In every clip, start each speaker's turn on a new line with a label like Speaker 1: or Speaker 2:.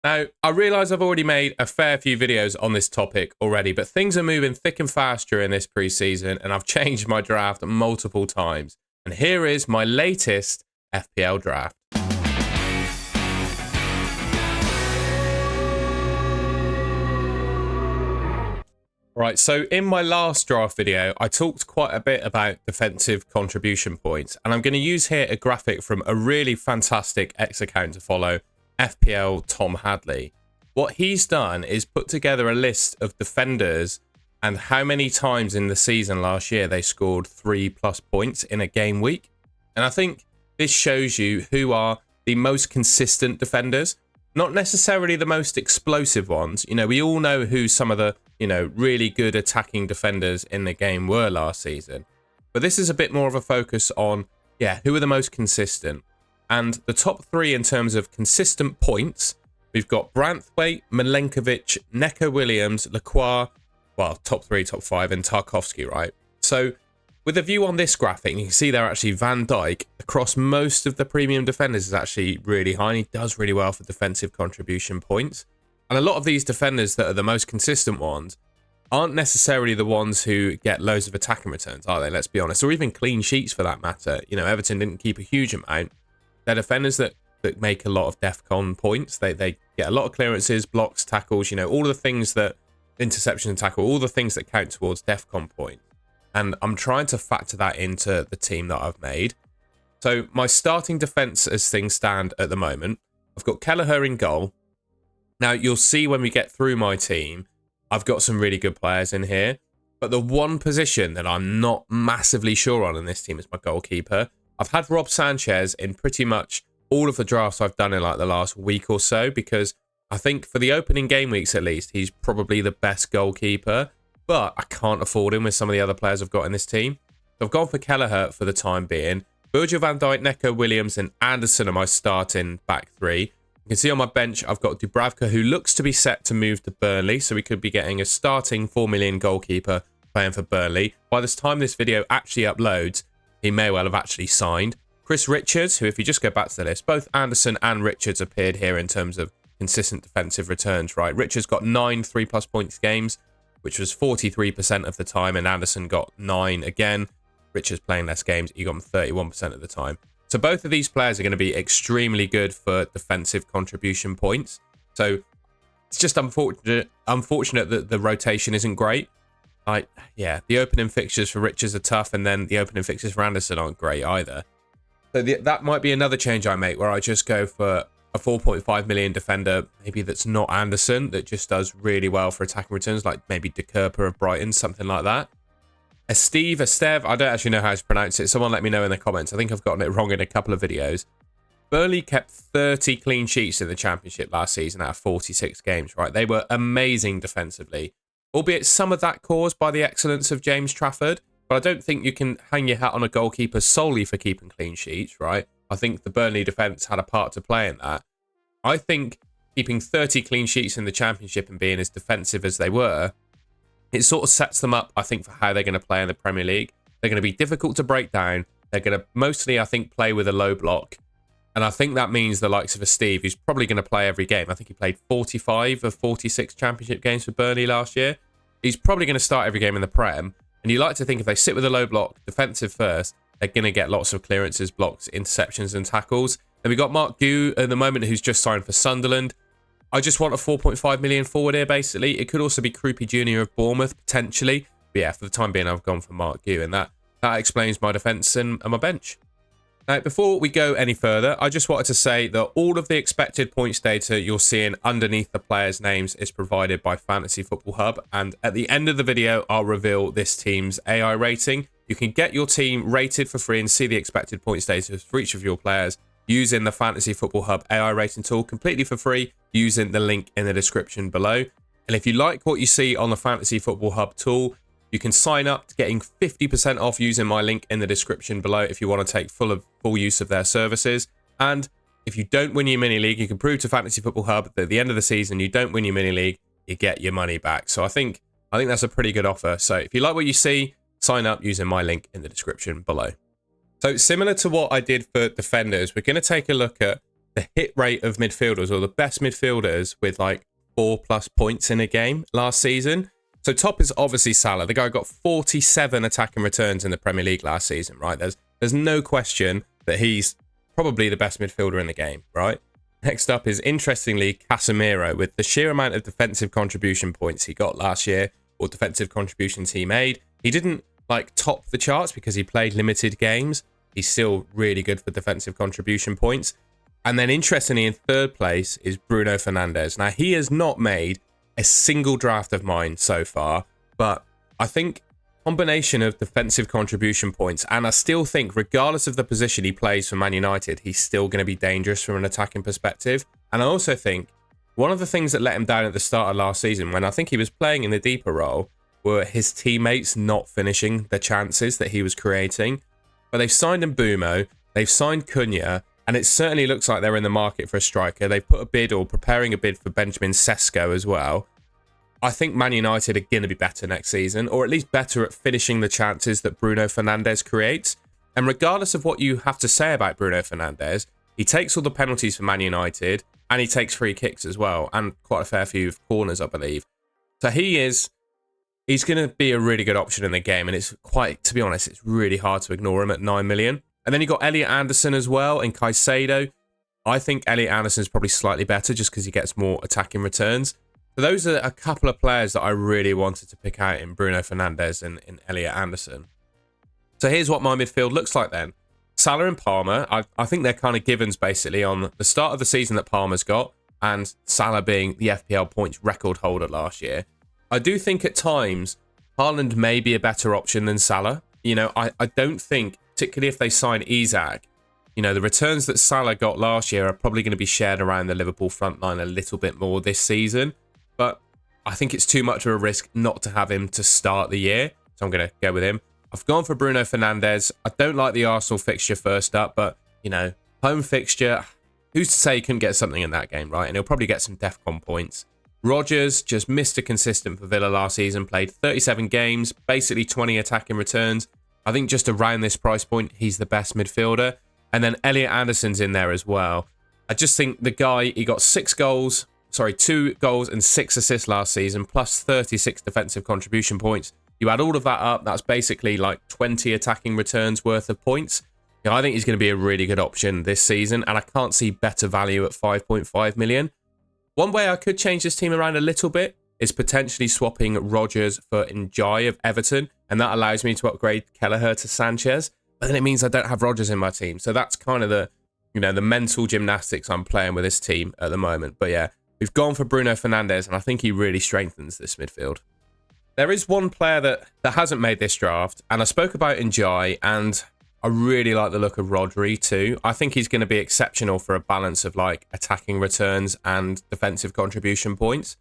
Speaker 1: Now, I realise I've already made a fair few videos on this topic already, but things are moving thick and fast during this preseason, and I've changed my draft multiple times. And here is my latest FPL draft. Right, so in my last draft video, I talked quite a bit about defensive contribution points, and I'm going to use here a graphic from a really fantastic X account to follow, FPL Tom Hadley. What he's done is put together a list of defenders and how many times in the season last year they scored 3+ points in a game week. And I think this shows you who are the most consistent defenders, not necessarily the most explosive ones. You know, we all know who some of the, really good attacking defenders in the game were last season. But this is a bit more of a focus on, who are the most consistent. And the top three in terms of consistent points, we've got Branthwaite, Milenkovic, Neco Williams, Lacroix, well, top three, top five, and Tarkowski, right? So with a view on this graphic, you can see there actually Van Dijk across most of the premium defenders is actually really high. And he does really well for defensive contribution points. And a lot of these defenders that are the most consistent ones aren't necessarily the ones who get loads of attacking returns, are they? Let's be honest. Or even clean sheets for that matter. You know, Everton didn't keep a huge amount. They're defenders that make a lot of DEFCON points. They get a lot of clearances, blocks, tackles, all of the things that interception and tackle, all the things that count towards DEFCON points. And I'm trying to factor that into the team that I've made. So my starting defense as things stand at the moment, I've got Kelleher in goal. Now you'll see when we get through my team, I've got some really good players in here. But the one position that I'm not massively sure on in this team is my goalkeeper. I've had Rob Sanchez in pretty much all of the drafts I've done in like the last week or so, because I think for the opening game weeks at least, he's probably the best goalkeeper, but I can't afford him with some of the other players I've got in this team. So I've gone for Kelleher for the time being. Virgil van Dijk, Neco Williams and Anderson are my starting back three. You can see on my bench, I've got Dubravka, who looks to be set to move to Burnley, so we could be getting a starting 4 million goalkeeper playing for Burnley. By the time this video actually uploads, he may well have actually signed. Chris Richards, who if you just go back to the list, both Anderson and Richards appeared here in terms of consistent defensive returns, right? Richards got 9 3+ points games, which was 43% of the time, and Anderson got 9 again. Richards playing less games, he got 31% of the time. So both of these players are going to be extremely good for defensive contribution points. So it's just unfortunate that the rotation isn't great. The opening fixtures for Richards are tough, and then the opening fixtures for Anderson aren't great either. So that might be another change I make, where I just go for a 4.5 million defender, maybe that's not Anderson, that just does really well for attacking returns, like maybe De Kerper of Brighton, something like that. Esteve, I don't actually know how to pronounce it. Someone let me know in the comments. I think I've gotten it wrong in a couple of videos. Burnley kept 30 clean sheets in the Championship last season out of 46 games, right? They were amazing defensively, albeit some of that caused by the excellence of James Trafford. But I don't think you can hang your hat on a goalkeeper solely for keeping clean sheets, right? I think the Burnley defence had a part to play in that. I think keeping 30 clean sheets in the Championship and being as defensive as they were, it sort of sets them up, I think, for how they're going to play in the Premier League. They're going to be difficult to break down. They're going to mostly, I think, play with a low block. And I think that means the likes of a Steve, who's probably going to play every game. I think he played 45 of 46 Championship games for Burnley last year. He's probably going to start every game in the Prem. And you like to think if they sit with a low block, defensive first, they're going to get lots of clearances, blocks, interceptions and tackles. Then we got Mark Gu at the moment, who's just signed for Sunderland. I just want a 4.5 million forward here, basically. It could also be Krupi Jr. of Bournemouth, potentially. But yeah, for the time being, I've gone for Mark Gu, and that explains my defence and my bench. Now, before we go any further, I just wanted to say that all of the expected points data you're seeing underneath the players' names is provided by Fantasy Football Hub. And at the end of the video, I'll reveal this team's AI rating. You can get your team rated for free and see the expected points data for each of your players using the Fantasy Football Hub AI rating tool completely for free using the link in the description below. And if you like what you see on the Fantasy Football Hub tool, you can sign up to getting 50% off using my link in the description below if you want to take full use of their services. And if you don't win your mini league, you can prove to Fantasy Football Hub that at the end of the season you don't win your mini league, you get your money back. So I think that's a pretty good offer. So if you like what you see, sign up using my link in the description below. So similar to what I did for defenders, we're going to take a look at the hit rate of midfielders, or the best midfielders with like 4+ points in a game last season. So top is obviously Salah. The guy got 47 attacking returns in the Premier League last season, right? There's no question that he's probably the best midfielder in the game, right? Next up is, interestingly, Casemiro. With the sheer amount of defensive contribution points he got last year, or defensive contributions he made, he didn't like top the charts because he played limited games. He's still really good for defensive contribution points. And then interestingly, in third place is Bruno Fernandes. Now, he has not made a single draft of mine so far, but I think combination of defensive contribution points, and I still think regardless of the position he plays for Man United, he's still going to be dangerous from an attacking perspective. And I also think one of the things that let him down at the start of last season, when I think he was playing in the deeper role, were his teammates not finishing the chances that he was creating. But they've signed Mbeumo, they've signed Cunha, and it certainly looks like they're in the market for a striker. They've put a bid, or preparing a bid, for Benjamin Sesko as well. I think Man United are going to be better next season, or at least better at finishing the chances that Bruno Fernandes creates. And regardless of what you have to say about Bruno Fernandes, he takes all the penalties for Man United, and he takes free kicks as well, and quite a fair few corners, I believe. So he's going to be a really good option in the game, and it's quite, to be honest, it's really hard to ignore him at 9 million. And then you got Elliot Anderson as well, and Caicedo. I think Elliot Anderson is probably slightly better just because he gets more attacking returns. So those are a couple of players that I really wanted to pick out in Bruno Fernandes and in Elliot Anderson. So here's what my midfield looks like then. Salah and Palmer, I think they're kind of givens basically on the start of the season that Palmer's got, and Salah being the FPL points record holder last year. I do think at times Haaland may be a better option than Salah. You know, I don't think, particularly if they sign Isak, you know, the returns that Salah got last year are probably going to be shared around the Liverpool front line a little bit more this season. But I think it's too much of a risk not to have him to start the year. So I'm going to go with him. I've gone for Bruno Fernandes. I don't like the Arsenal fixture first up, but, you know, home fixture, who's to say he couldn't get something in that game, right? And he'll probably get some DEFCON points. Rodgers, just Mr. Consistent for Villa last season, played 37 games, basically 20 attacking returns. I think just around this price point, he's the best midfielder. And then Elliot Anderson's in there as well. I just think the guy, he got 2 goals and 6 assists last season, plus 36 defensive contribution points. You add all of that up, that's basically like 20 attacking returns worth of points. You know, I think he's going to be a really good option this season, and I can't see better value at 5.5 million. One way I could change this team around a little bit is potentially swapping Rodgers for Njai of Everton, and that allows me to upgrade Kelleher to Sanchez. But then it means I don't have Rodgers in my team, so that's kind of the, you know, the mental gymnastics I'm playing with this team at the moment. But yeah, we've gone for Bruno Fernandes, and I think he really strengthens this midfield. There is one player that hasn't made this draft, and I spoke about Njai, and I really like the look of Rodri too. I think he's going to be exceptional for a balance of like attacking returns and defensive contribution points.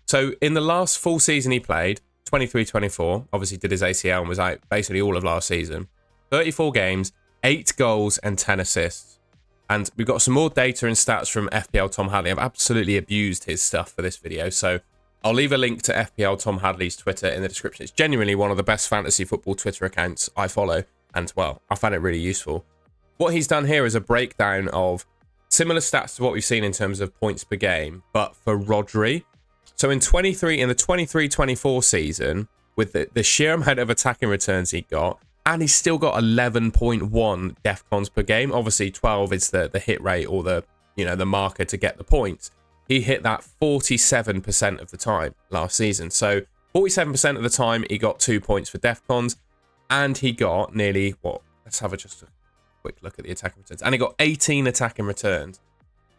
Speaker 1: So in the last full season he played, 23-24, obviously did his ACL and was out basically all of last season. 34 games, 8 goals and 10 assists. And we've got some more data and stats from FPL Tom Hadley. I've absolutely abused his stuff for this video, so I'll leave a link to FPL Tom Hadley's Twitter in the description. It's genuinely one of the best fantasy football Twitter accounts I follow. And, well, I found it really useful. What he's done here is a breakdown of similar stats to what we've seen in terms of points per game, but for Rodri. So in the 23-24 season, with the sheer amount of attacking returns he got, and he's still got 11.1 DEFCONs per game. Obviously, 12 is the hit rate, or the, you know, the marker to get the points. He hit that 47% of the time last season. So 47% of the time, he got 2 points for DEFCONs. And he got nearly, what? Let's have just a quick look at the attacking returns. And he got 18 attacking returns.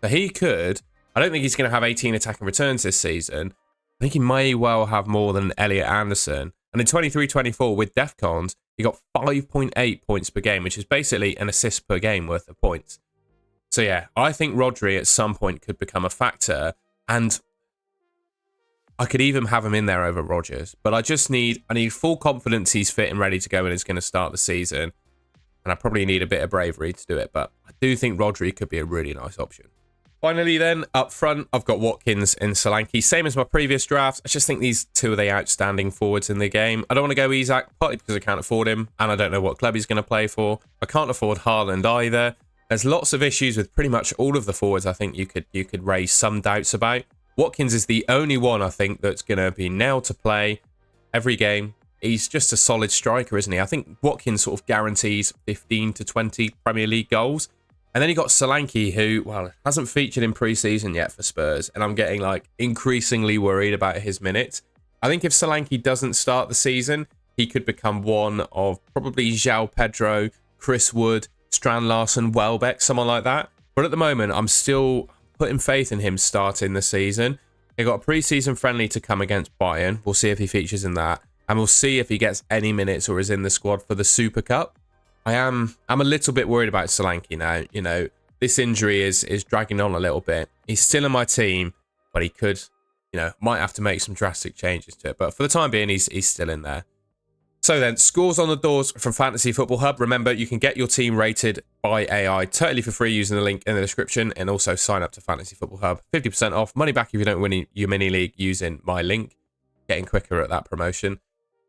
Speaker 1: So he could, I don't think he's going to have 18 attacking returns this season. I think he may well have more than Elliot Anderson. And in 23-24 with DEFCONs, he got 5.8 points per game, which is basically an assist per game worth of points. So yeah, I think Rodri at some point could become a factor. And I could even have him in there over Rodgers, but I need full confidence he's fit and ready to go and is going to start the season. And I probably need a bit of bravery to do it, but I do think Rodri could be a really nice option. Finally then, up front, I've got Watkins and Solanke. Same as my previous drafts. I just think these two are the outstanding forwards in the game. I don't want to go Isak, partly because I can't afford him, and I don't know what club he's going to play for. I can't afford Haaland either. There's lots of issues with pretty much all of the forwards I think you could raise some doubts about. Watkins is the only one I think that's going to be nailed to play every game. He's just a solid striker, isn't he? I think Watkins sort of guarantees 15 to 20 Premier League goals. And then you got Solanke, who, well, hasn't featured in pre-season yet for Spurs. And I'm getting, like, increasingly worried about his minutes. I think if Solanke doesn't start the season, he could become one of probably João Pedro, Chris Wood, Strand Larsen, Welbeck, someone like that. But at the moment, I'm still putting faith in him starting the season. They got a pre-season friendly to come against Bayern. We'll see if he features in that. And we'll see if he gets any minutes or is in the squad for the Super Cup. I'm a little bit worried about Solanke now. You know, this injury is dragging on a little bit. He's still in my team, but he could, you know, might have to make some drastic changes to it. But for the time being, he's still in there. So then, scores on the doors from Fantasy Football Hub. Remember, you can get your team rated by AI totally for free using the link in the description, and also sign up to Fantasy Football Hub. 50% off, money back if you don't win your mini league using my link. Getting quicker at that promotion.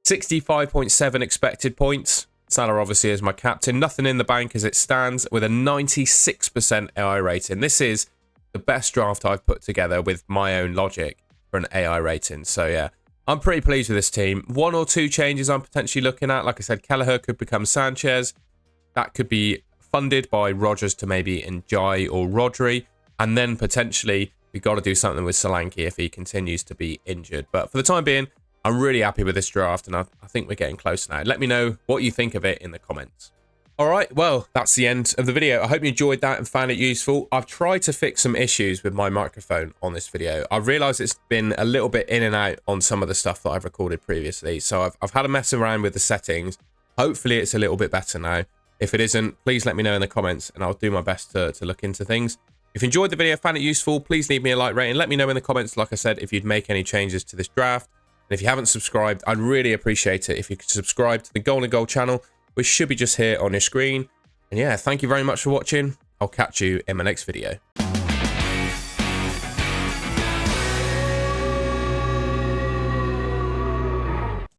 Speaker 1: 65.7 expected points. Salah obviously is my captain. Nothing in the bank as it stands with a 96% AI rating. This is the best draft I've put together with my own logic for an AI rating. So yeah, I'm pretty pleased with this team. One or two changes I'm potentially looking at. Like I said, Kelleher could become Sanchez. That could be funded by Rodgers to maybe Njai or Rodri. And then potentially we've got to do something with Solanke if he continues to be injured. But for the time being, I'm really happy with this draft, and I think we're getting close now. Let me know what you think of it in the comments. All right, well, that's the end of the video. I hope you enjoyed that and found it useful. I've tried to fix some issues with my microphone on this video. I've realized it's been a little bit in and out on some of the stuff that I've recorded previously. So I've had a mess around with the settings. Hopefully it's a little bit better now. If it isn't, please let me know in the comments and I'll do my best to look into things. If you enjoyed the video, found it useful, please leave me a like rating. Let me know in the comments, like I said, if you'd make any changes to this draft. And if you haven't subscribed, I'd really appreciate it if you could subscribe to the Golden Goal channel, which should be just here on your screen. And yeah, thank you very much for watching. I'll catch you in my next video.